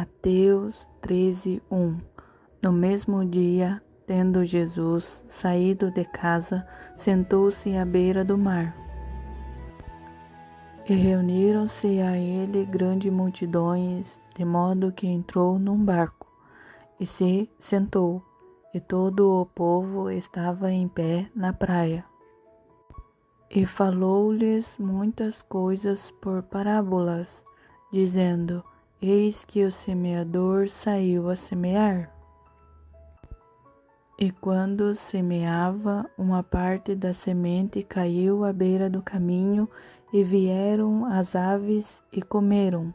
Mateus 13:1. No mesmo dia, tendo Jesus saído de casa, sentou-se à beira do mar. E reuniram-se a ele grandes multidões, de modo que entrou num barco, e se sentou, e todo o povo estava em pé na praia. E falou-lhes muitas coisas por parábolas, dizendo: Eis que o semeador saiu a semear. E quando semeava, uma parte da semente caiu à beira do caminho, e vieram as aves e comeram.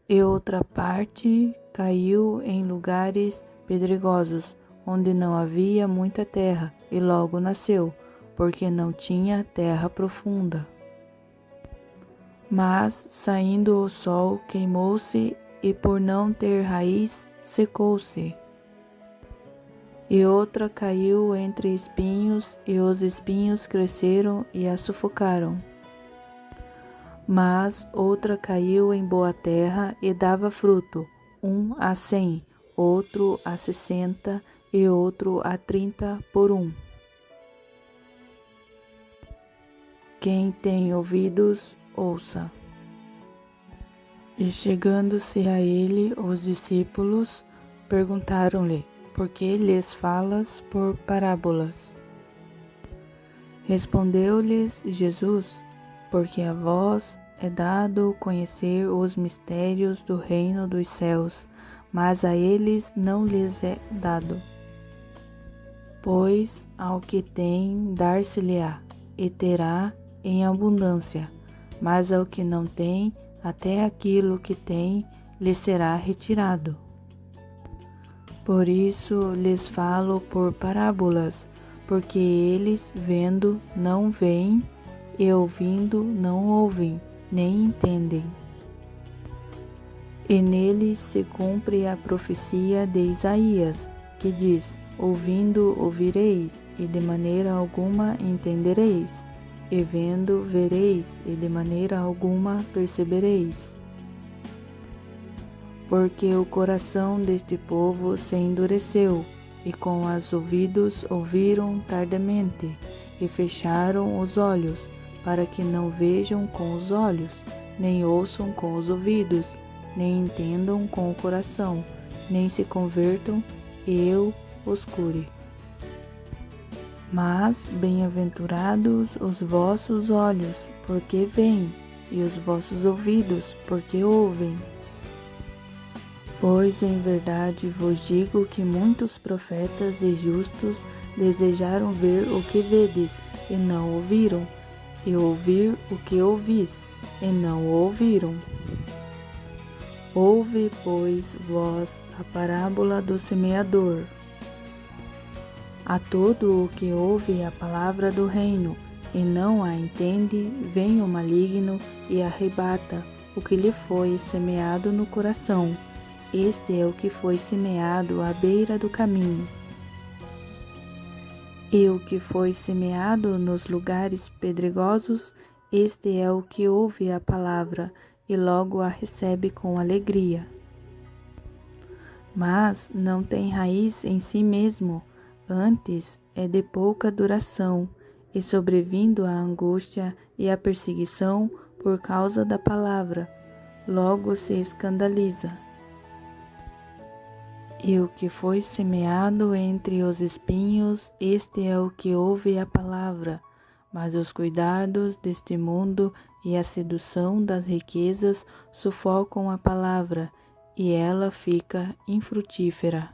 E outra parte caiu em lugares pedregosos, onde não havia muita terra, e logo nasceu, porque não tinha terra profunda. Mas, saindo o sol, queimou-se, e por não ter raiz, secou-se. E outra caiu entre espinhos, e os espinhos cresceram e a sufocaram. Mas outra caiu em boa terra e dava fruto, 1 a 100, outro a 60 e outro a 30 por 1. Quem tem ouvidos, ouça. E chegando-se a ele, os discípulos perguntaram-lhe: Por que lhes falas por parábolas? Respondeu-lhes Jesus: Porque a vós é dado conhecer os mistérios do reino dos céus, mas a eles não lhes é dado. Pois ao que tem, dar-se-lhe-á, e terá em abundância, mas ao que não tem, até aquilo que tem lhe será retirado. Por isso lhes falo por parábolas, porque eles, vendo, não veem, e ouvindo, não ouvem, nem entendem. E neles se cumpre a profecia de Isaías, que diz: Ouvindo ouvireis, e de maneira alguma entendereis, e vendo vereis, e de maneira alguma percebereis. Porque o coração deste povo se endureceu, e com os ouvidos ouviram tardiamente, e fecharam os olhos, para que não vejam com os olhos, nem ouçam com os ouvidos, nem entendam com o coração, nem se convertam, e eu os cure. Mas bem-aventurados os vossos olhos, porque veem, e os vossos ouvidos, porque ouvem. Pois em verdade vos digo que muitos profetas e justos desejaram ver o que vedes, e não ouviram, e ouvir o que ouvis, e não ouviram. Ouve, pois, vós a parábola do semeador. A todo o que ouve a palavra do reino, e não a entende, vem o maligno e arrebata o que lhe foi semeado no coração. Este é o que foi semeado à beira do caminho. E o que foi semeado nos lugares pedregosos, este é o que ouve a palavra e logo a recebe com alegria. Mas não tem raiz em si mesmo, antes é de pouca duração, e sobrevindo a angústia e a perseguição por causa da palavra, logo se escandaliza. E o que foi semeado entre os espinhos, este é o que ouve a palavra, mas os cuidados deste mundo e a sedução das riquezas sufocam a palavra, e ela fica infrutífera.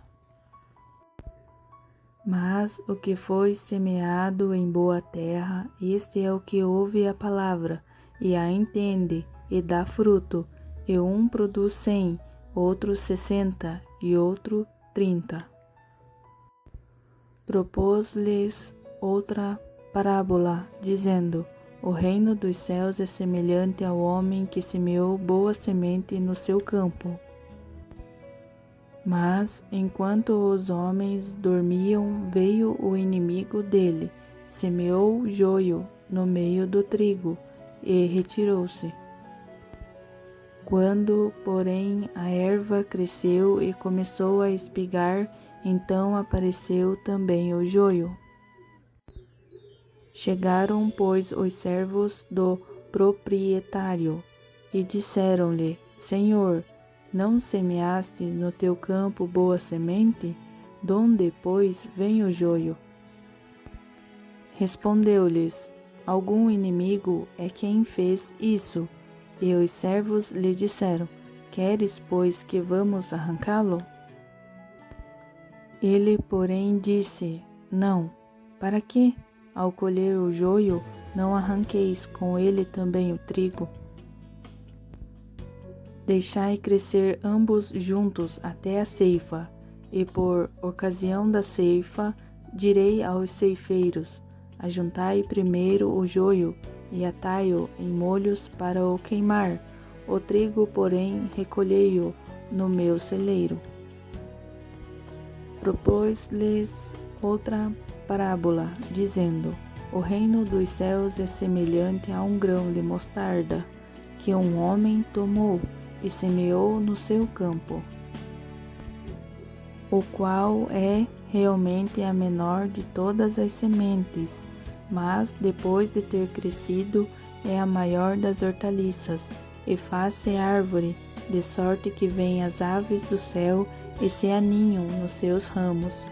Mas o que foi semeado em boa terra, este é o que ouve a palavra, e a entende, e dá fruto, e um produz 100, outro 60, e outro 30. Propôs-lhes outra parábola, dizendo: O reino dos céus é semelhante ao homem que semeou boa semente no seu campo. Mas, enquanto os homens dormiam, veio o inimigo dele, semeou joio no meio do trigo, e retirou-se. Quando, porém, a erva cresceu e começou a espigar, então apareceu também o joio. Chegaram, pois, os servos do proprietário e disseram-lhe: Senhor, não semeaste no teu campo boa semente? Donde, pois, vem o joio? Respondeu-lhes: Algum inimigo é quem fez isso. E os servos lhe disseram: Queres, pois, que vamos arrancá-lo? Ele, porém, disse: Não. Para que, ao colher o joio, não arranqueis com ele também o trigo? Deixai crescer ambos juntos até a ceifa, e por ocasião da ceifa direi aos ceifeiros: Ajuntai primeiro o joio e atai-o em molhos para o queimar, o trigo, porém, recolhei-o no meu celeiro. Propôs-lhes outra parábola, dizendo: O reino dos céus é semelhante a um grão de mostarda, que um homem tomou e semeou no seu campo, o qual é realmente a menor de todas as sementes, mas depois de ter crescido é a maior das hortaliças, e faz-se árvore, de sorte que vêm as aves do céu e se aninham nos seus ramos.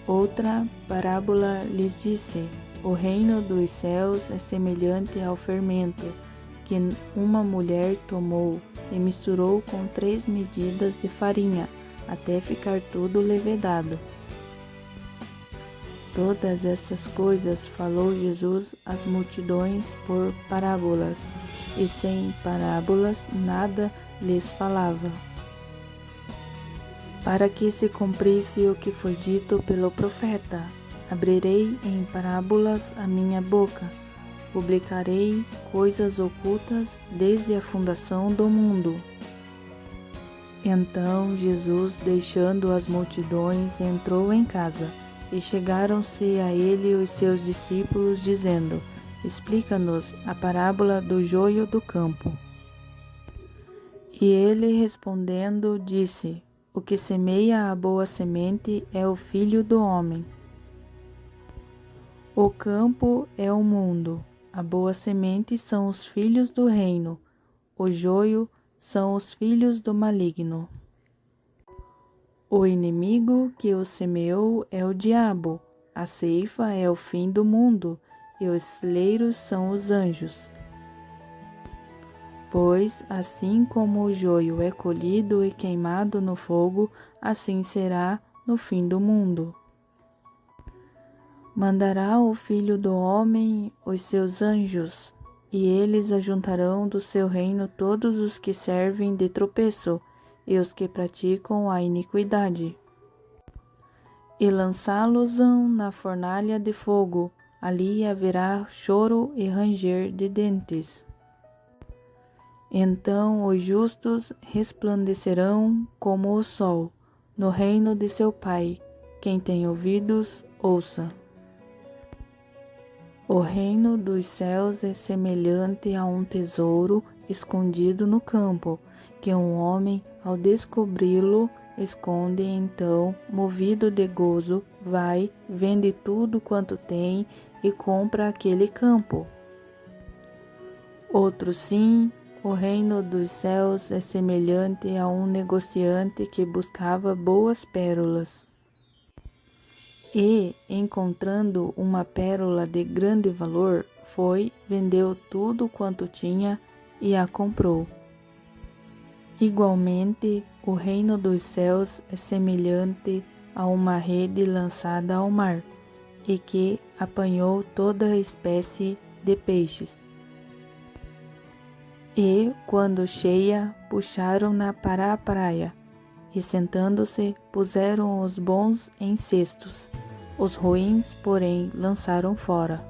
Outra parábola lhes disse: O reino dos céus é semelhante ao fermento, que uma mulher tomou e misturou com 3 medidas de farinha, até ficar tudo levedado. Todas estas coisas falou Jesus às multidões por parábolas, e sem parábolas nada lhes falava, para que se cumprisse o que foi dito pelo profeta: Abrirei em parábolas a minha boca, publicarei coisas ocultas desde a fundação do mundo. Então Jesus, deixando as multidões, entrou em casa, e chegaram-se a ele os seus discípulos, dizendo: Explica-nos a parábola do joio do campo. E ele, respondendo, disse: O que semeia a boa semente é o Filho do homem. O campo é o mundo, a boa semente são os filhos do reino, o joio são os filhos do maligno. O inimigo que o semeou é o diabo, a ceifa é o fim do mundo, e os celeiros são os anjos. Pois, assim como o joio é colhido e queimado no fogo, assim será no fim do mundo. Mandará o Filho do Homem os seus anjos, e eles ajuntarão do seu reino todos os que servem de tropeço e os que praticam a iniquidade, e lançá-los-ão na fornalha de fogo. Ali haverá choro e ranger de dentes. Então os justos resplandecerão como o sol no reino de seu Pai. Quem tem ouvidos, ouça. O reino dos céus é semelhante a um tesouro escondido no campo, que um homem, ao descobri-lo, esconde. Então, movido de gozo, vai, vende tudo quanto tem e compra aquele campo. Outro sim, o reino dos céus é semelhante a um negociante que buscava boas pérolas. E, encontrando uma pérola de grande valor, foi, vendeu tudo quanto tinha e a comprou. Igualmente, o reino dos céus é semelhante a uma rede lançada ao mar, e que apanhou toda espécie de peixes. E, quando cheia, puxaram-na para a praia, e sentando-se, puseram os bons em cestos, os ruins, porém, lançaram fora.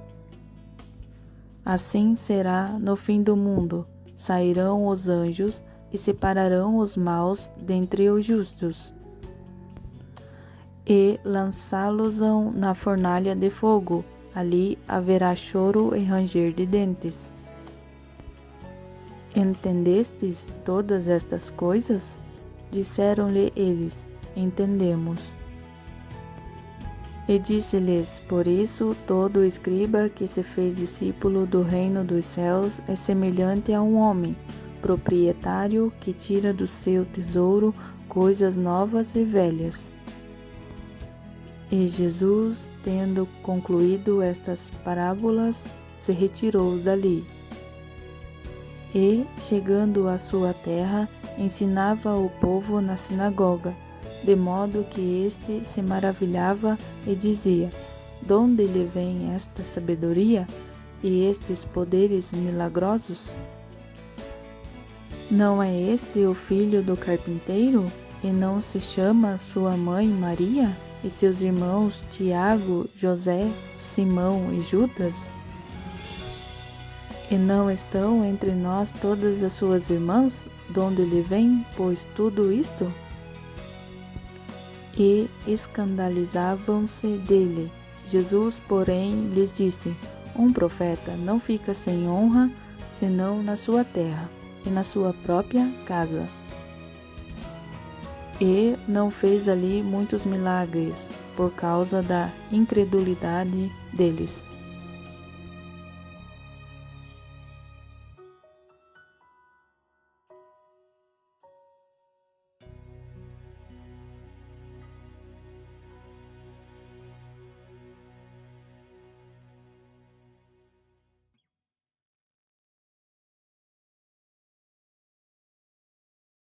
Assim será no fim do mundo: sairão os anjos e separarão os maus dentre os justos, e lançá-los-ão na fornalha de fogo. Ali haverá choro e ranger de dentes. Entendestes todas estas coisas? Disseram-lhe eles: Entendemos. E disse-lhes: Por isso, todo escriba que se fez discípulo do reino dos céus é semelhante a um homem, proprietário que tira do seu tesouro coisas novas e velhas. E Jesus, tendo concluído estas parábolas, se retirou dali. E, chegando à sua terra, ensinava o povo na sinagoga, de modo que este se maravilhava e dizia: Donde lhe vem esta sabedoria e estes poderes milagrosos? Não é este o filho do carpinteiro? E não se chama sua mãe Maria? E seus irmãos Tiago, José, Simão e Judas? E não estão entre nós todas as suas irmãs? Donde lhe vem, pois, tudo isto? E escandalizavam-se dele. Jesus, porém, lhes disse: Um profeta não fica sem honra, senão na sua terra e na sua própria casa. E não fez ali muitos milagres, por causa da incredulidade deles.